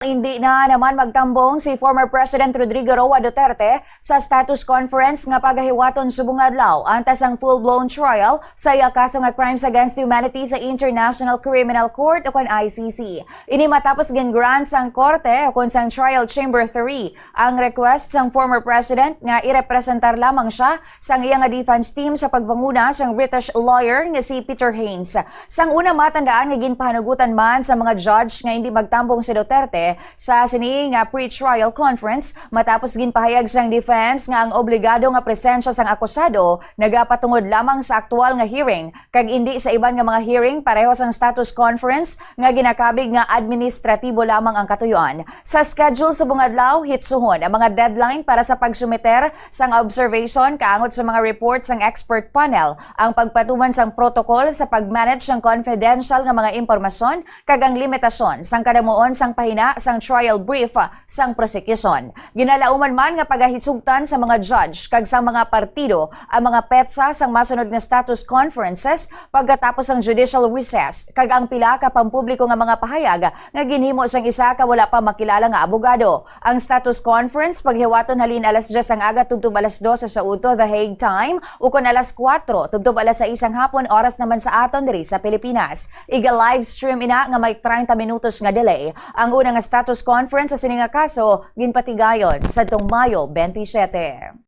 Hindi na naman magtambong si former President Rodrigo Roa Duterte sa status conference nga pagahiwaton subong adlaw antas ang full-blown trial sa kaso nga crimes against humanity sa International Criminal Court o ICC. Ini matapos gin-grant sang korte o sang Trial Chamber 3 ang request sang former president nga irepresentar lamang siya sang iya nga defense team sa pagpanguna sang British lawyer nga si Peter Haines. Sang una matandaan nga ginpahanugutan man sa mga judge nga hindi magtambong si Duterte sa sini nga pre-trial conference matapos ginpahayag sang defense nga ang obligado nga presensya sang akusado nagapatungod lamang sa aktual nga hearing kag indi sa iban nga mga hearing pareho sang status conference nga ginakabig nga administratibo lamang ang katuyon. Sa schedule sa bungadlaw hitsuhon ang mga deadline para sa pagsumiter sang observation kaangot sa mga reports sang expert panel ang pagpatuman sang protocol sa pagmanage sang confidential nga mga impormasyon kag ang limitasyon sang kadamuon sang pahina sang trial brief sang prosecution. Ginalauman man nga pagahisugtan sa mga judge kag sa mga partido ang mga petsa sang masunod nga status conferences pagkatapos ang judicial recess kag ang pila ka pampubliko nga mga pahayag nga ginhimo sang isa ka wala pa makilala nga abogado. Ang status conference paghiwaton halin alas 10 ang aga tubtob alas 12 sa uto The Hague time ukon alas 4 tubtob alas 6 ang hapon oras naman sa aton diri sa Pilipinas. Iga live stream ina nga may 30 minutos nga delay. Ang una nga status conference sa sininga kaso ginpatigayon sa Mayo 27.